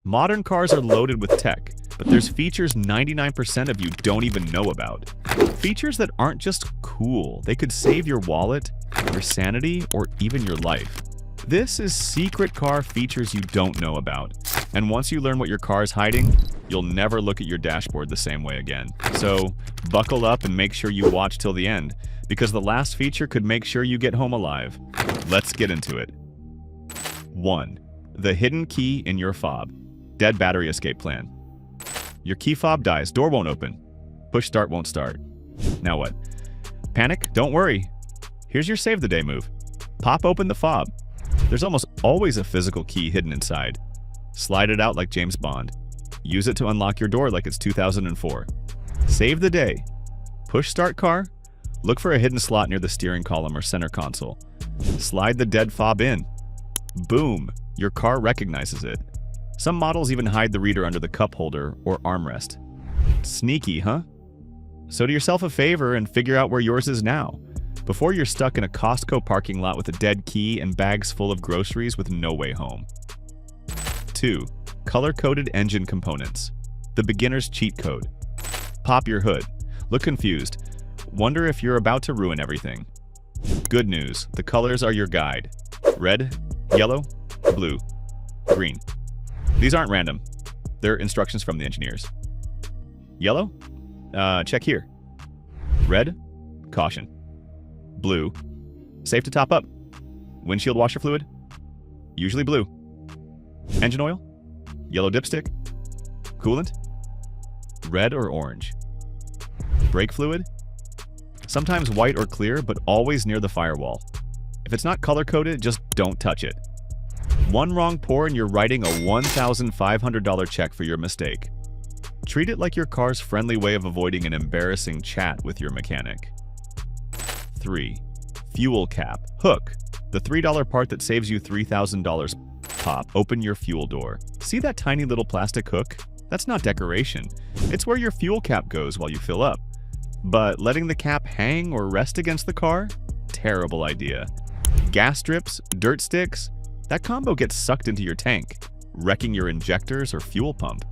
Modern cars are loaded with tech, but there's features 99% of you don't even know about. Features that aren't just cool, they could save your wallet, your sanity, or even your life. This is secret car features you don't know about. And once you learn what your car is hiding, you'll never look at your dashboard the same way again. So buckle up and make sure you watch till the end, because the last feature could make sure you get home alive. Let's get into it. 1. The hidden key in your fob. Dead battery escape plan. Your key fob dies, door won't open. Push start won't start. Now what? Panic? Don't worry. Here's your save the day move. Pop open the fob. There's almost always a physical key hidden inside. Slide it out like James Bond. Use it to unlock your door like it's 2004. Save the day. Push start car. Look for a hidden slot near the steering column or center console. Slide the dead fob in. Boom! Your car recognizes it. Some models even hide the reader under the cup holder or armrest. Sneaky, huh? So do yourself a favor and figure out where yours is now, before you're stuck in a Costco parking lot with a dead key and bags full of groceries with no way home. 2. Color-coded engine components. The beginner's cheat code. Pop your hood. Look confused. Wonder if you're about to ruin everything. Good news, the colors are your guide. Red, yellow, blue, green. These aren't random. They're instructions from the engineers. Yellow? Check here. Red? Caution. Blue? Safe to top up. Windshield washer fluid? Usually blue. Engine oil? Yellow dipstick? Coolant? Red or orange? Brake fluid? Sometimes white or clear, but always near the firewall. If it's not color-coded, just don't touch it. One wrong pour and you're writing a $1,500 check for your mistake. Treat it like your car's friendly way of avoiding an embarrassing chat with your mechanic. 3. Fuel cap. Hook. The $3 part that saves you $3,000 pop. Open your fuel door. See that tiny little plastic hook? That's not decoration. It's where your fuel cap goes while you fill up. But letting the cap hang or rest against the car? Terrible idea. Gas strips, dirt sticks, that combo gets sucked into your tank, wrecking your injectors or fuel pump.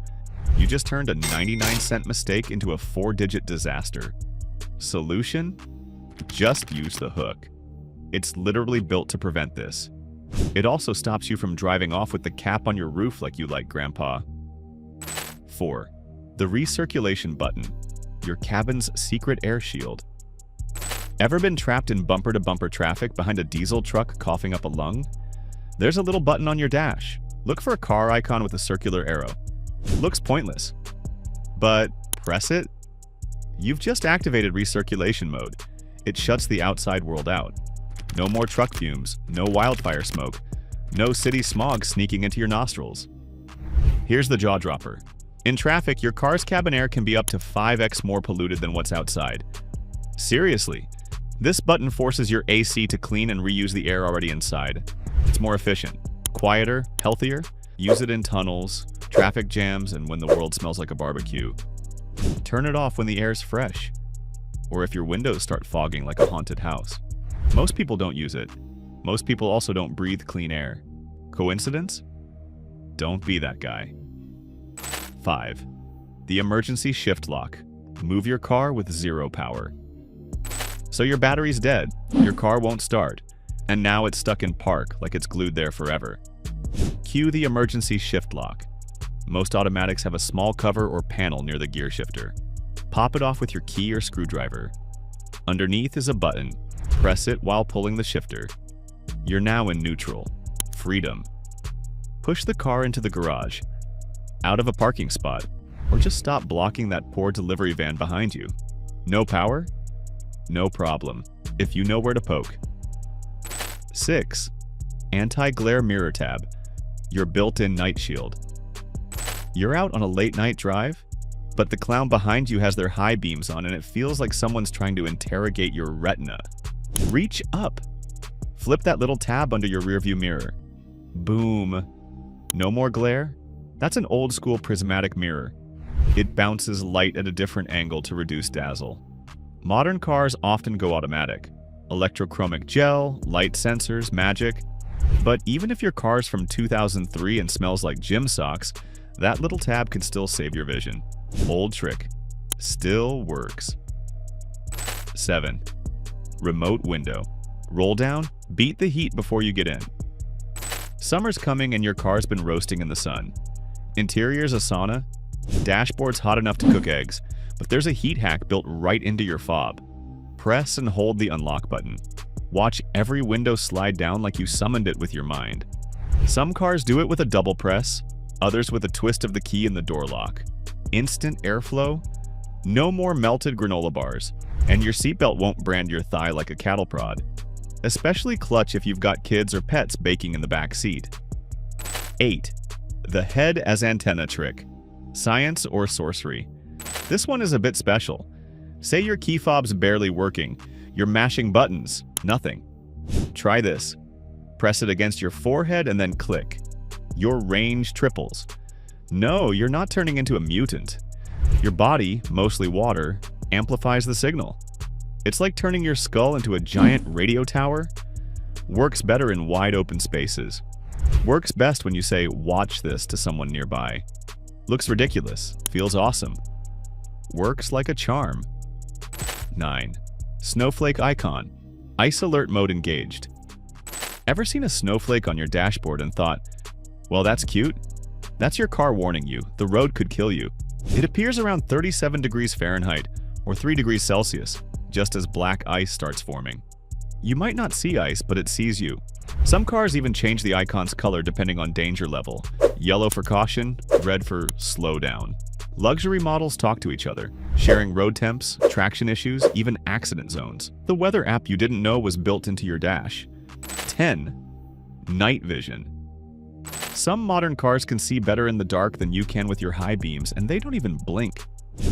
You just turned a 99-cent mistake into a 4-digit disaster. Solution? Just use the hook. It's literally built to prevent this. It also stops you from driving off with the cap on your roof like you like, Grandpa. 4. The recirculation button. Your cabin's secret air shield. Ever been trapped in bumper-to-bumper traffic behind a diesel truck coughing up a lung? There's a little button on your dash. Look for a car icon with a circular arrow. Looks pointless. But press it. You've just activated recirculation mode. It shuts the outside world out. No more truck fumes, no wildfire smoke, no city smog sneaking into your nostrils. Here's the jaw dropper. In traffic, your car's cabin air can be up to 5x more polluted than what's outside. Seriously, this button forces your AC to clean and reuse the air already inside. It's more efficient, quieter, healthier. Use it in tunnels, traffic jams, and when the world smells like a barbecue. Turn it off when the air's fresh, or if your windows start fogging like a haunted house. Most people don't use it. Most people also don't breathe clean air. Coincidence? Don't be that guy. 5. The emergency shift lock. Move your car with 0 power. So your battery's dead, your car won't start, and now it's stuck in park like it's glued there forever. Cue the emergency shift lock. Most automatics have a small cover or panel near the gear shifter. Pop it off with your key or screwdriver. Underneath is a button. Press it while pulling the shifter. You're now in neutral. Freedom. Push the car into the garage, out of a parking spot, or just stop blocking that poor delivery van behind you. No power? No problem, if you know where to poke. 6. Anti-glare mirror tab. Your built-in night shield. You're out on a late-night drive, but the clown behind you has their high beams on and it feels like someone's trying to interrogate your retina. Reach up. Flip that little tab under your rearview mirror. Boom. No more glare? That's an old-school prismatic mirror. It bounces light at a different angle to reduce dazzle. Modern cars often go automatic. Electrochromic gel, light sensors, magic. But even if your car's from 2003 and smells like gym socks, That little tab can still save your vision. Old trick. Still works. 7. Remote window. Roll down, beat the heat before you get in. Summer's coming and your car's been roasting in the sun. Interior's a sauna. Dashboard's hot enough to cook eggs, but there's a heat hack built right into your fob. Press and hold the unlock button. Watch every window slide down like you summoned it with your mind. Some cars do it with a double press, others with a twist of the key in the door lock. Instant airflow, no more melted granola bars, and your seatbelt won't brand your thigh like a cattle prod. Especially clutch if you've got kids or pets baking in the back seat. 8. The head as antenna trick. Science or sorcery? This one is a bit special. Say your key fob's barely working, you're mashing buttons, nothing. Try this. Press it against your forehead and then click. Your range triples. No, you're not turning into a mutant. Your body, mostly water, amplifies the signal. It's like turning your skull into a giant radio tower. Works better in wide open spaces. Works best when you say, "Watch this" to someone nearby. Looks ridiculous. Feels awesome. Works like a charm. 9. Snowflake icon. Ice alert mode engaged. Ever seen a snowflake on your dashboard and thought, well, that's cute? That's your car warning you. The road could kill you. It appears around 37 degrees Fahrenheit or 3 degrees Celsius, just as black ice starts forming. You might not see ice, but it sees you. Some cars even change the icon's color depending on danger level. Yellow for caution, red for slow down. Luxury models talk to each other, sharing road temps, traction issues, even accident zones. The weather app you didn't know was built into your dash. 10. Night vision. Some modern cars can see better in the dark than you can with your high beams, and they don't even blink.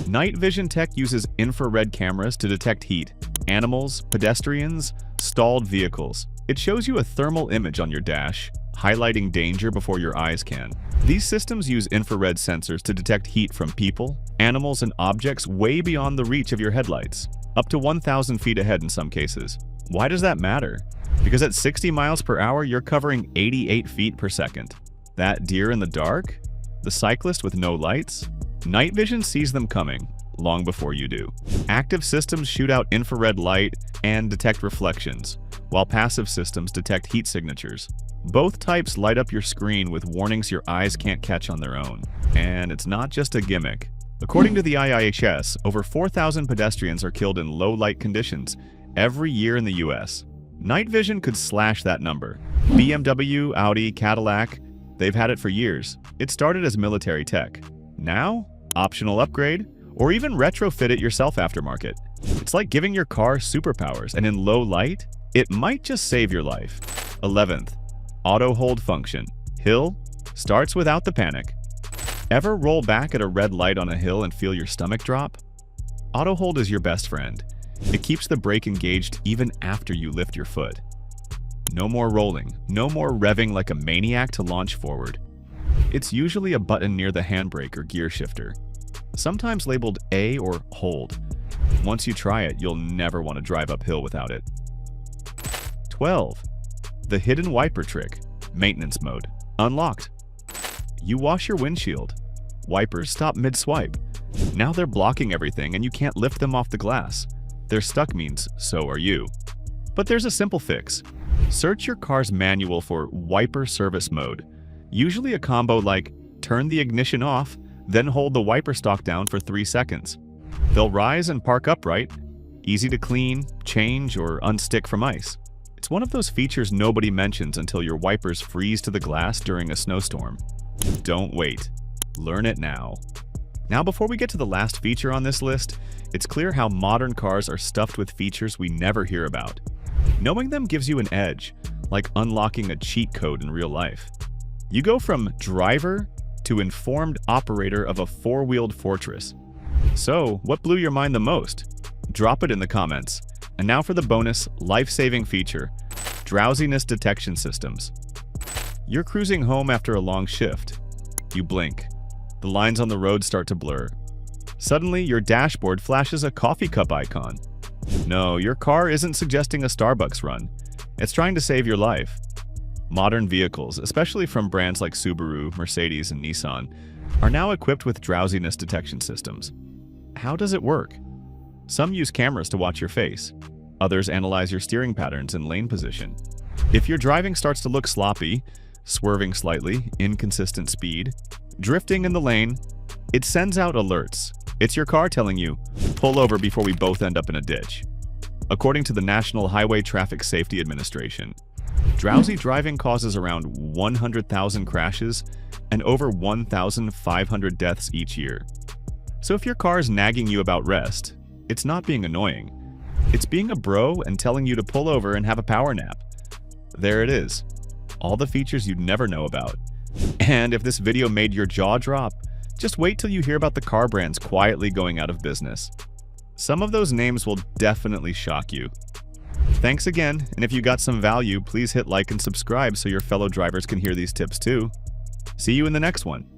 Night vision tech uses infrared cameras to detect heat, animals, pedestrians, stalled vehicles. It shows you a thermal image on your dash, highlighting danger before your eyes can. These systems use infrared sensors to detect heat from people, animals, and objects way beyond the reach of your headlights, up to 1,000 feet ahead in some cases. Why does that matter? Because at 60 miles per hour, you're covering 88 feet per second. That deer in the dark? The cyclist with no lights? Night vision sees them coming, long before you do. Active systems shoot out infrared light and detect reflections, while passive systems detect heat signatures. Both types light up your screen with warnings your eyes can't catch on their own. And it's not just a gimmick. According to the IIHS, over 4,000 pedestrians are killed in low-light conditions every year in the US. Night vision could slash that number. BMW, Audi, Cadillac, they've had it for years. It started as military tech. Now, optional upgrade, or even retrofit it yourself aftermarket. It's like giving your car superpowers, and in low light, it might just save your life. 11th. Auto hold function. Hill starts without the panic. Ever roll back at a red light on a hill and feel your stomach drop? Auto hold is your best friend. It keeps the brake engaged even after you lift your foot. No more rolling, no more revving like a maniac to launch forward. It's usually a button near the handbrake or gear shifter, sometimes labeled A or hold. Once you try it, you'll never want to drive uphill without it. 12. The hidden wiper trick. Maintenance mode. Unlocked. You wash your windshield. Wipers stop mid-swipe. Now they're blocking everything and you can't lift them off the glass. They're stuck means so are you. But there's a simple fix. Search your car's manual for wiper service mode. Usually a combo like turn the ignition off, then hold the wiper stalk down for 3 seconds. They'll rise and park upright, easy to clean, change, or unstick from ice. It's one of those features nobody mentions until your wipers freeze to the glass during a snowstorm. Don't wait. Learn it now. Now, before we get to the last feature on this list, it's clear how modern cars are stuffed with features we never hear about. Knowing them gives you an edge, like unlocking a cheat code in real life. You go from driver to informed operator of a four-wheeled fortress. So, what blew your mind the most? Drop it in the comments. And now for the bonus, life-saving feature, drowsiness detection systems. You're cruising home after a long shift. You blink. The lines on the road start to blur. Suddenly, your dashboard flashes a coffee cup icon. No, your car isn't suggesting a Starbucks run. It's trying to save your life. Modern vehicles, especially from brands like Subaru, Mercedes, and Nissan, are now equipped with drowsiness detection systems. How does it work? Some use cameras to watch your face. Others analyze your steering patterns and lane position. If your driving starts to look sloppy, swerving slightly, inconsistent speed, drifting in the lane, it sends out alerts. It's your car telling you, pull over before we both end up in a ditch. According to the National Highway Traffic Safety Administration, drowsy driving causes around 100,000 crashes and over 1,500 deaths each year. So if your car is nagging you about rest, it's not being annoying. It's being a bro and telling you to pull over and have a power nap. There it is. All the features you'd never know about. And if this video made your jaw drop, just wait till you hear about the car brands quietly going out of business. Some of those names will definitely shock you. Thanks again, and if you got some value, please hit like and subscribe so your fellow drivers can hear these tips too. See you in the next one.